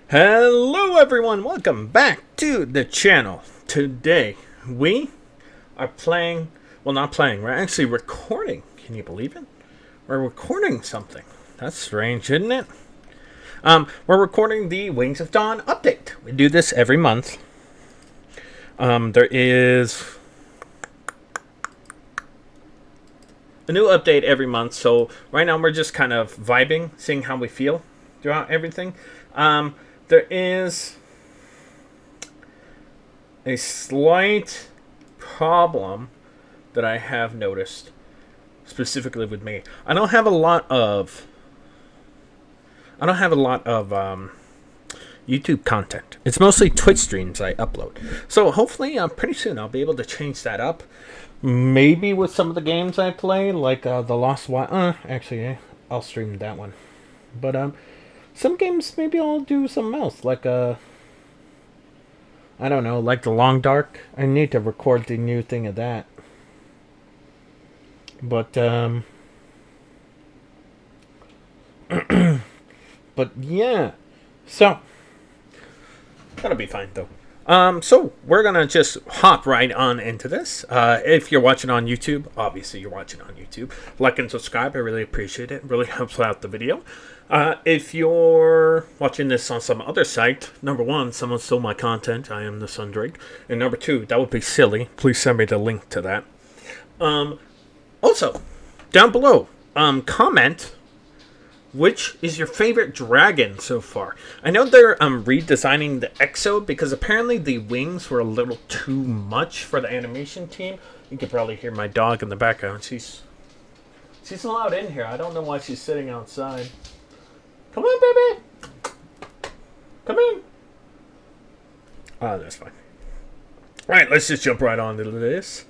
Hello everyone, welcome back to the channel. Today we are playing, well not playing, we're actually recording. Can you believe it? We're recording something. That's strange, isn't it? We're recording the Wings of Dawn update. We do this every month. There is a new update every month, so right now we're just kind of vibing, seeing how we feel throughout everything. There is a slight problem that I have noticed, specifically with me. I don't have a lot of YouTube content. It's mostly Twitch streams I upload. So hopefully, pretty soon I'll be able to change that up. Maybe with some of the games I play, like the Lost Wild. Actually, I'll stream that one. But some games maybe I'll do something else, like I don't know, like the Long Dark. I need to record the new thing of that. But but yeah. So that'll be fine though. So we're gonna just hop right on into this. If you're watching on YouTube, obviously you're watching on YouTube. Like and subscribe. I really appreciate it. It really helps out the video. If you're watching this on some other site, number one, someone stole my content. I am the Sundrake. And number two, that would be silly. Please send me the link to that. Also, down below, comment which is your favorite dragon so far. I know they're redesigning the Exo because apparently the wings were a little too much for the animation team. You can probably hear my dog in the background. She's allowed in here. I don't know why she's sitting outside. Come on, baby. Come in. Oh, that's fine. Alright, let's just jump right on to this.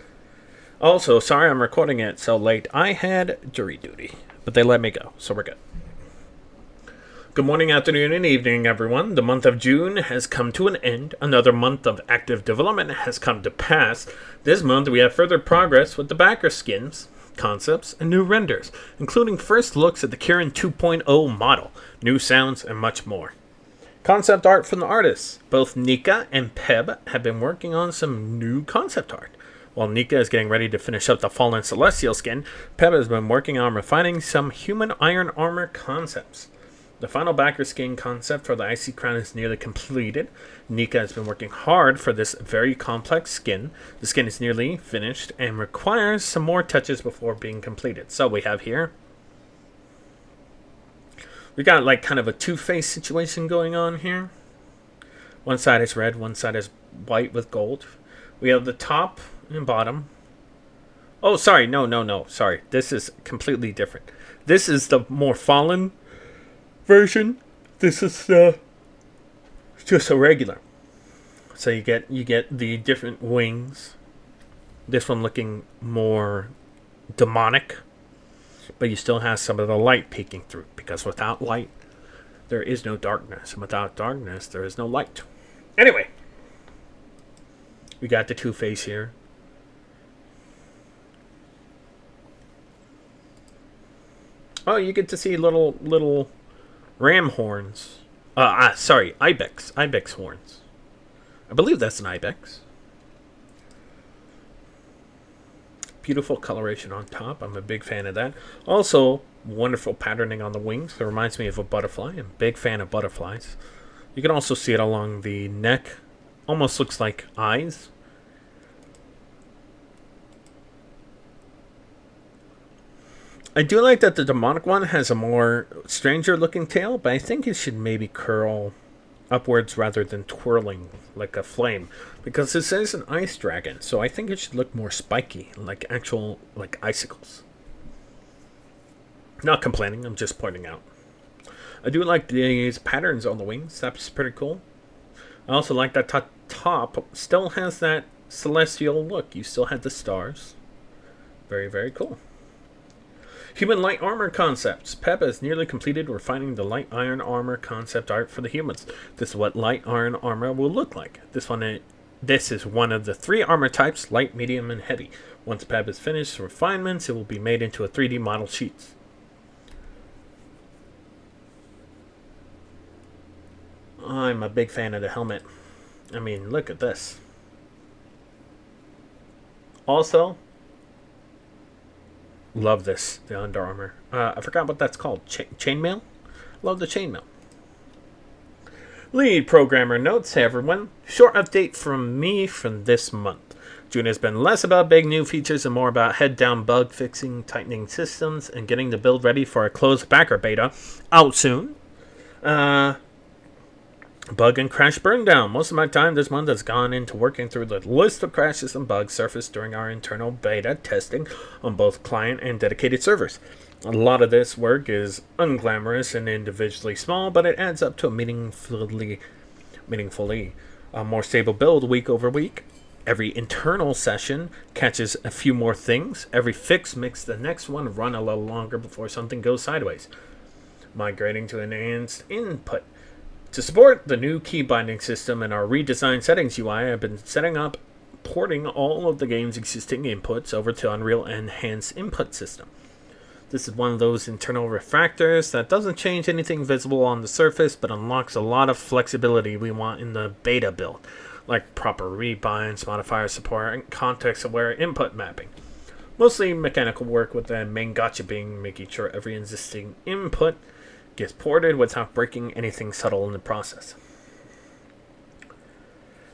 Also, sorry I'm recording it so late. I had jury duty, but they let me go, so we're good. Good morning, afternoon, and evening, everyone. The month of June has come to an end. Another month of active development has come to pass. This month, we have further progress with the backer skins, concepts, and new renders, including first looks at the Kirin 2.0 model, new sounds, and much more. Concept art from the artists. Both Nika and Peb have been working on some new concept art. While Nika is getting ready to finish up the Fallen Celestial skin, Peb has been working on refining some human iron armor concepts. The final backer skin concept for the Icy Crown is nearly completed. Nika has been working hard for this very complex skin. The skin is nearly finished and requires some more touches before being completed. So we have here, we got like kind of a two-face situation going on here. One side is red, one side is white with gold. We have the top and bottom. Oh, sorry, no, sorry. This is completely different. This is the more fallen version. This is just a regular. So you get the different wings. This one looking more demonic, but you still have some of the light peeking through, because without light there is no darkness, and without darkness there is no light. Anyway, we got the Two-Face here. Oh, you get to see little ram horns. Sorry, ibex horns. I believe that's an ibex. Beautiful coloration on top. I'm a big fan of that. Also, wonderful patterning on the wings. It reminds me of a butterfly. I'm a big fan of butterflies. You can also see it along the neck. Almost looks like eyes. I do like that the demonic one has a more stranger looking tail, but I think it should maybe curl upwards rather than twirling like a flame, because this is an ice dragon, so I think it should look more spiky, like actual like icicles. Not complaining, I'm just pointing out. I do like these patterns on the wings. That's pretty cool. I also like that top still has that celestial look. You still have the stars. Very, very cool. Human light armor concepts. Pep has nearly completed refining the light iron armor concept art for the humans. This is what light iron armor will look like. This is one of the 3 armor types, light, medium, and heavy. Once Pep is finished refinements, it will be made into a 3D model sheet. I'm a big fan of the helmet. I mean, look at this. Also, love this, the Under Armour. I forgot what that's called. Chainmail? Love the chainmail. Lead programmer notes, hey everyone. Short update from me from this month. June has been less about big new features and more about head-down bug fixing, tightening systems, and getting the build ready for a closed backer beta out soon. Bug and crash burn down. Most of my time this month has gone into working through the list of crashes and bugs surfaced during our internal beta testing on both client and dedicated servers. A lot of this work is unglamorous and individually small, but it adds up to a meaningfully more stable build week over week. Every internal session catches a few more things. Every fix makes the next one run a little longer before something goes sideways. Migrating to enhanced input. To support the new key binding system and our redesigned settings UI, I've been setting up porting all of the game's existing inputs over to Unreal Enhanced Input System. This is one of those internal refactors that doesn't change anything visible on the surface, but unlocks a lot of flexibility we want in the beta build, like proper rebinds, modifier support, and context-aware input mapping. Mostly mechanical work, with the main gotcha being making sure every existing input gets ported without breaking anything subtle in the process.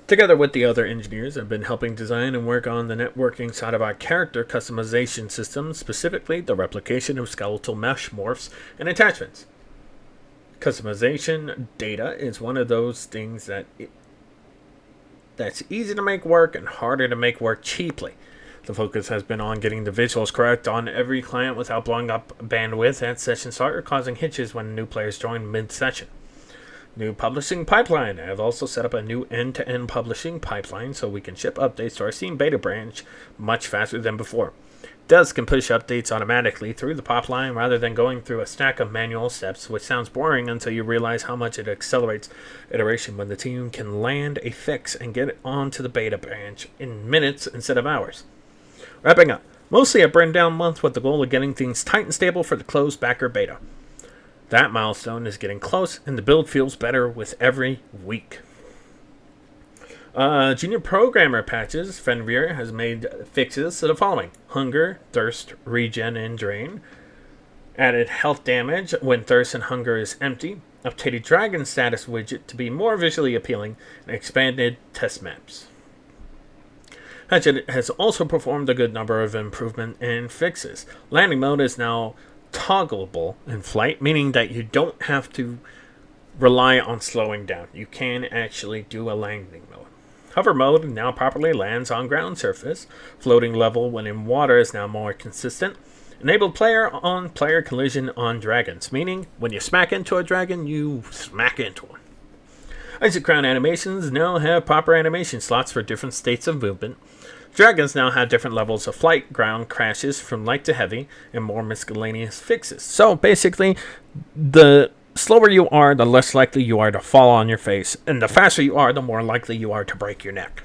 Together with the other engineers, I've been helping design and work on the networking side of our character customization system, specifically the replication of skeletal mesh morphs and attachments. Customization data is one of those things that's easy to make work and harder to make work cheaply. The focus has been on getting the visuals correct on every client without blowing up bandwidth at session start or causing hitches when new players join mid-session. New publishing pipeline. I have also set up a new end-to-end publishing pipeline so we can ship updates to our Steam beta branch much faster than before. Devs can push updates automatically through the pipeline rather than going through a stack of manual steps, which sounds boring until you realize how much it accelerates iteration when the team can land a fix and get it onto the beta branch in minutes instead of hours. Wrapping up. Mostly a burn down month with the goal of getting things tight and stable for the closed backer beta. That milestone is getting close, and the build feels better with every week. Junior programmer patches. Fenrir has made fixes to the following: hunger, thirst, regen, and drain. Added health damage when thirst and hunger is empty. Updated dragon status widget to be more visually appealing, and expanded test maps. Hatchet has also performed a good number of improvement and fixes. Landing mode is now toggleable in flight, meaning that you don't have to rely on slowing down. You can actually do a landing mode. Hover mode now properly lands on ground surface. Floating level when in water is now more consistent. Enabled player-on-player collision on dragons, meaning when you smack into a dragon, you smack into one. Isaac Crown animations now have proper animation slots for different states of movement. Dragons now have different levels of flight, ground crashes from light to heavy, and more miscellaneous fixes. So basically, the slower you are, the less likely you are to fall on your face, and the faster you are, the more likely you are to break your neck.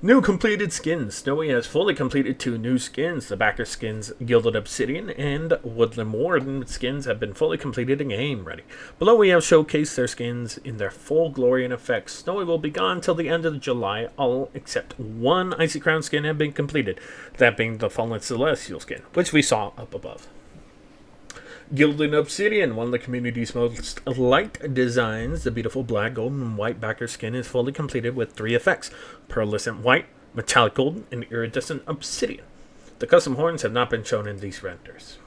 New completed skins. Snowy has fully completed 2 new skins. The backer skins, Gilded Obsidian and Woodland Warden skins, have been fully completed and game ready. Below we have showcased their skins in their full glory and effects. Snowy will be gone till the end of July. All except one Icy Crown skin have been completed, that being the Fallen Celestial skin, which we saw up above. Gilded Obsidian, one of the community's most liked designs. The beautiful black, golden, and white backer skin is fully completed with 3 effects: pearlescent white, metallic golden, and iridescent obsidian. The custom horns have not been shown in these renders.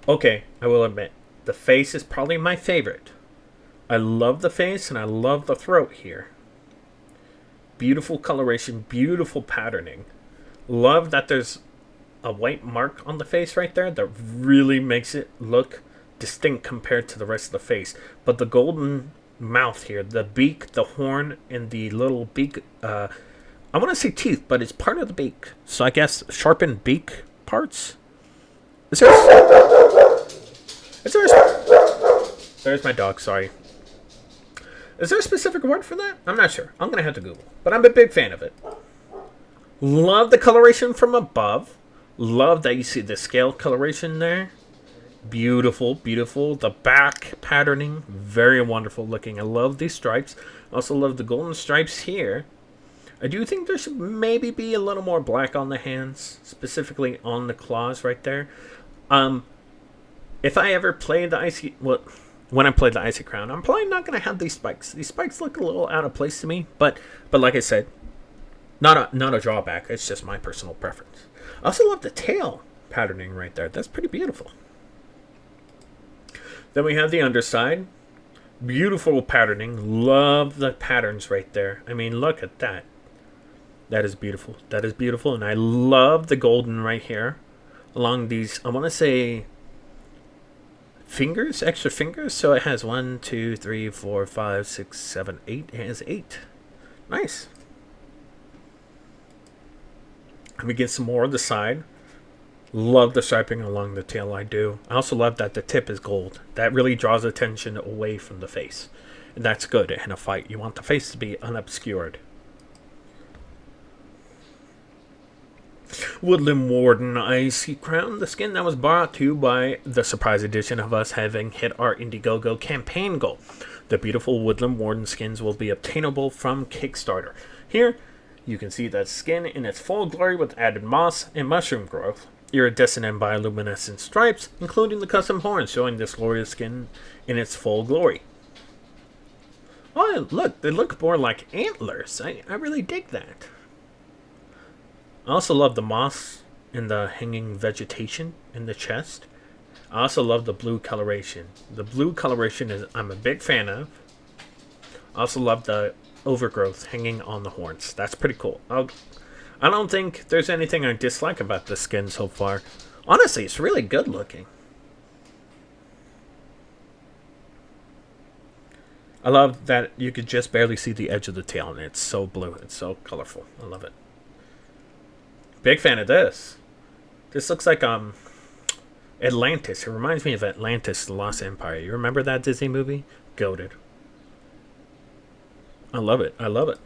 Okay, I will admit, the face is probably my favorite. I love the face and I love the throat here. Beautiful coloration, beautiful patterning. Love that there's a white mark on the face right there that really makes it look distinct compared to the rest of the face. But the golden mouth here, the beak, the horn, and the little beak, I want to say teeth, but it's part of the beak. So I guess sharpened beak parts? There's my dog, sorry. Is there a specific word for that? I'm not sure. I'm going to have to Google. But I'm a big fan of it. Love the coloration from above. Love that you see the scale coloration there. Beautiful, beautiful. The back patterning, very wonderful looking. I love these stripes. Also love the golden stripes here. I do think there should maybe be a little more black on the hands, specifically on the claws right there. If I ever play the Icy... Well, when I play the Icy Crown, I'm probably not going to have these spikes. These spikes look a little out of place to me, but like I said, not a drawback. It's just my personal preference. I also love the tail patterning right there. That's pretty beautiful. Then we have the underside. Beautiful patterning. Love the patterns right there. I mean, look at that. That is beautiful. That is beautiful. And I love the golden right here. Along these, I want to say, fingers, extra fingers. So it has 1, 2, 3, 4, 5, 6, 7, 8. It has 8. Nice. Let me get some more on the side. Love the striping along the tail, I do. I also love that the tip is gold. That really draws attention away from the face. And that's good in a fight. You want the face to be unobscured. Woodland Warden Icy Crown, the skin that was brought to you by the surprise edition of us having hit our Indiegogo campaign goal. The beautiful Woodland Warden skins will be obtainable from Kickstarter. Here, you can see that skin in its full glory with added moss and mushroom growth. Iridescent and bioluminescent stripes, including the custom horns, showing this glorious skin in its full glory. Oh, look, they look more like antlers. I really dig that. I also love the moss and the hanging vegetation in the chest. I also love the blue coloration. The blue coloration is I'm a big fan of. I also love the overgrowth hanging on the horns. That's pretty cool. I don't think there's anything I dislike about this skin so far. Honestly, it's really good looking. I love that you could just barely see the edge of the tail, and it's so blue. It's so colorful. I love it. Big fan of this. This looks like Atlantis. It reminds me of Atlantis, The Lost Empire. You remember that Disney movie? Goated. I love it. I love it.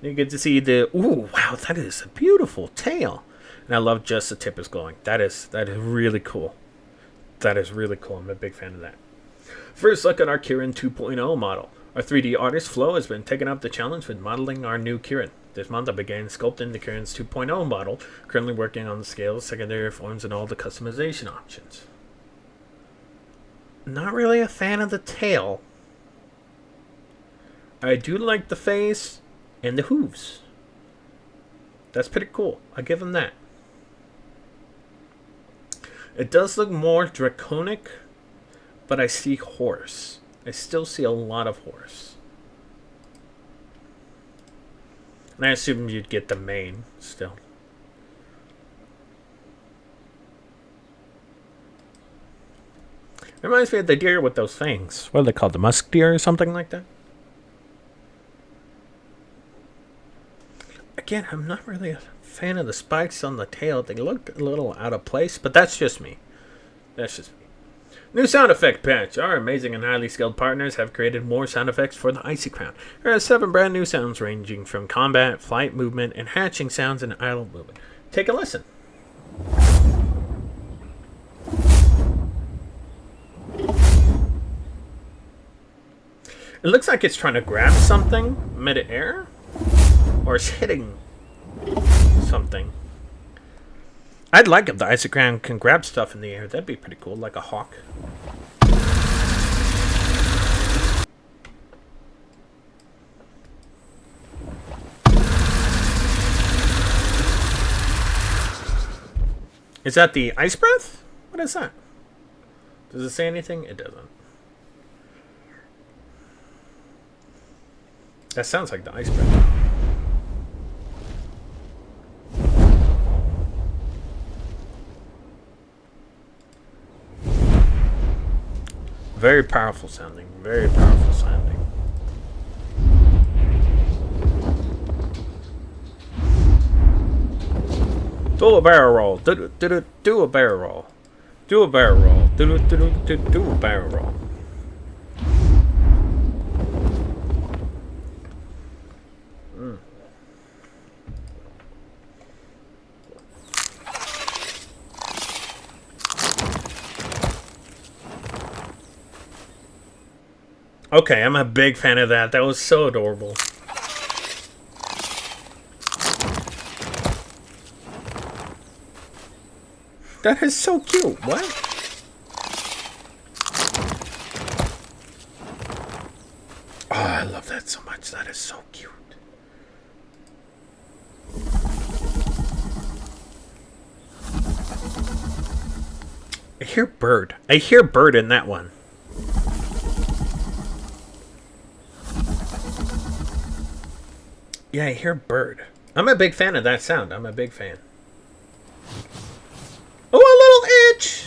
You get to see the... Ooh, wow, that is a beautiful tail. And I love just the tip is glowing. That is really cool. That is really cool. I'm a big fan of that. First look at our Kirin 2.0 model. Our 3D artist Flo has been taking up the challenge with modeling our new Kirin. This month I began sculpting the Kirin's 2.0 model, currently working on the scales, secondary forms, and all the customization options. Not really a fan of the tail. I do like the face and the hooves. That's pretty cool. I'll give him that. It does look more draconic, but I see horse. I still see a lot of horse. And I assume you'd get the mane still. It reminds me of the deer with those fangs. What are they called? The musk deer or something like that? Again, I'm not really a fan of the spikes on the tail. They look a little out of place, but that's just me. That's just me. New sound effect patch. Our amazing and highly skilled partners have created more sound effects for the Icy Crown. There are 7 brand new sounds ranging from combat, flight, movement, and hatching sounds and idle movement. Take a listen. It looks like it's trying to grab something mid-air, or it's hitting something. I'd like if the Icy Crown can grab stuff in the air. That'd be pretty cool, like a hawk. Is that the ice breath? What is that? Does it say anything? It doesn't. That sounds like the ice breath. Very powerful sounding. Very powerful sounding. Do a barrel roll. Do a barrel roll. Do a barrel roll. Do a barrel roll. Okay, I'm a big fan of that. That was so adorable. That is so cute. What? Oh, I love that so much. That is so cute. I hear bird. I hear bird in that one. Yeah, I hear bird. I'm a big fan of that sound. I'm a big fan. Oh, a little itch!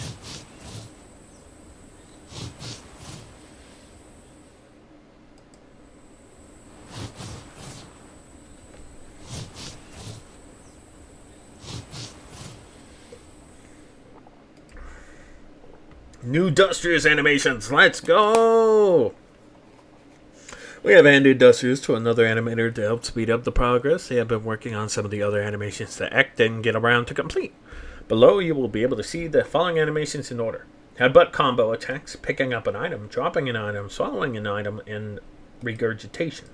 New Dustrious animations. Let's go! We have handed Dustrious to another animator to help speed up the progress. They have been working on some of the other animations that Ek didn't get around to complete. Below, you will be able to see the following animations in order. Headbutt combo attacks, picking up an item, dropping an item, swallowing an item, and regurgitation.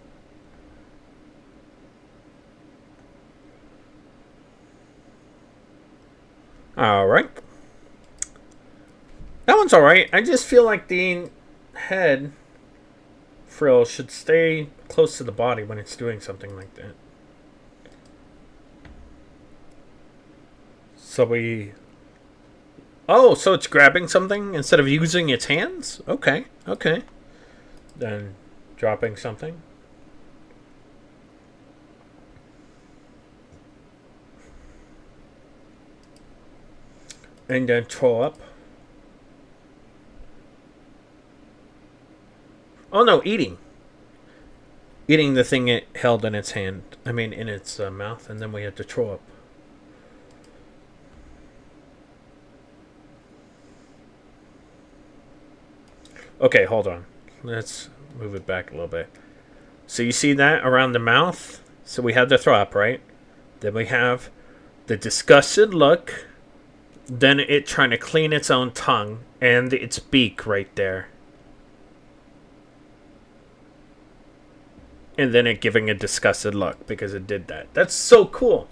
Alright. That one's alright. I just feel like the head frill should stay close to the body when it's doing something like that. So we... Oh, so it's grabbing something instead of using its hands? Okay, okay. Then dropping something. And then throw up. Oh no, eating. Eating the thing it held in its hand. I mean, in its mouth, and then we had to throw up. Okay, hold on. Let's move it back a little bit. So you see that around the mouth? So we have the throw up, right? Then we have the disgusted look. Then it trying to clean its own tongue. And its beak right there. And then it giving a disgusted look because it did that. That's so cool.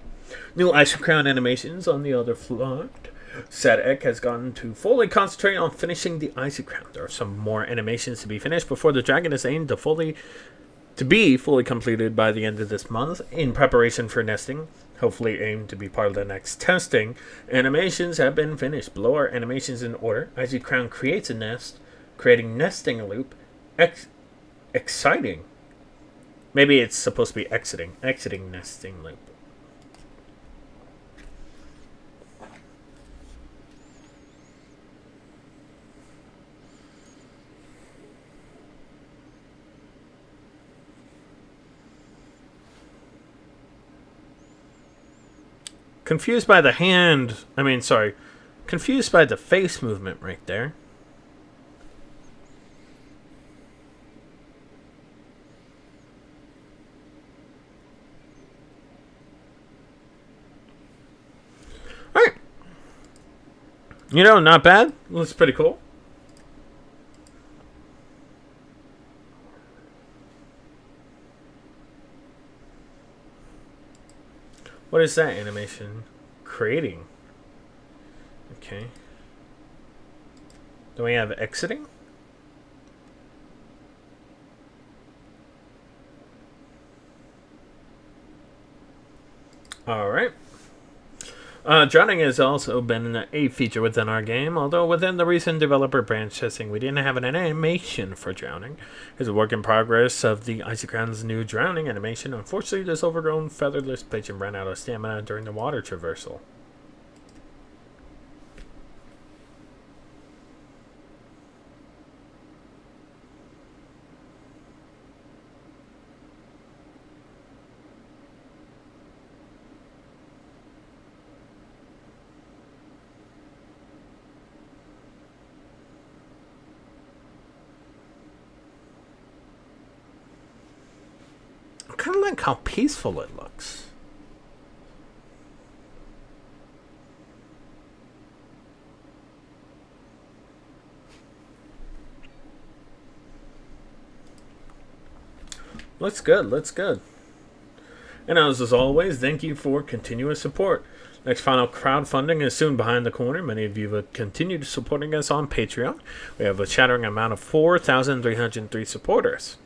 New Ice Crown animations on the other front. Sadek has gotten to fully concentrate on finishing the Icy Crown. There are some more animations to be finished before the dragon is aimed to be fully completed by the end of this month in preparation for nesting. Hopefully aimed to be part of the next testing. Animations have been finished. Below are animations in order. Icy Crown creates a nest, creating nesting loop. Exciting. Maybe it's supposed to be exiting nesting loop. Confused by the hand. Confused by the face movement right there. Alright. Not bad. Looks pretty cool. What is that animation? Creating. Okay. Then we have exiting. Alright. Drowning has also been a feature within our game, although within the recent developer branch testing, we didn't have an animation for drowning. It's a work in progress of the Icy Crown's new drowning animation. Unfortunately, this overgrown featherless pigeon ran out of stamina during the water traversal. I kind of like how peaceful it looks. Looks good. Looks good. And as always, thank you for continuous support. Next final crowdfunding is soon behind the corner. Many of you have continued supporting us on Patreon. We have a shattering amount of 4,303 supporters.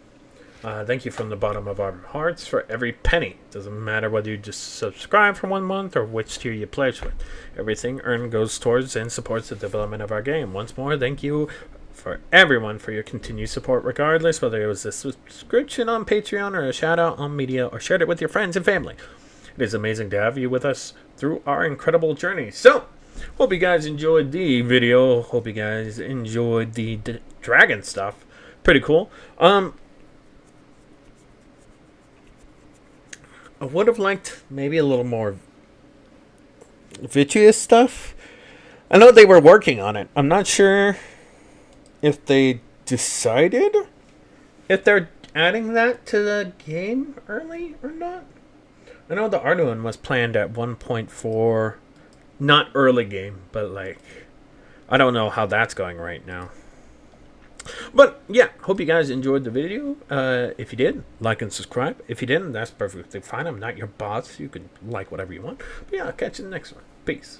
Thank you from the bottom of our hearts for every penny. Doesn't matter whether you just subscribe for 1 month or which tier you pledge with. Everything earned goes towards and supports the development of our game. Once more, thank you for everyone for your continued support, regardless whether it was a subscription on Patreon or a shout out on media or shared it with your friends and family. It is amazing to have you with us through our incredible journey. So, hope you guys enjoyed the video. Hope you guys enjoyed the dragon stuff. Pretty cool. I would have liked maybe a little more vitreous stuff. I know they were working on it. I'm not sure if they decided if they're adding that to the game early or not. I know the Arduin was planned at 1.4, not early game, but like, I don't know how that's going right now. But yeah, hope you guys enjoyed the video. If you did, like and subscribe. If you didn't, that's perfectly fine. I'm not your boss. You can like whatever you want. But yeah, I'll catch you in the next one. Peace.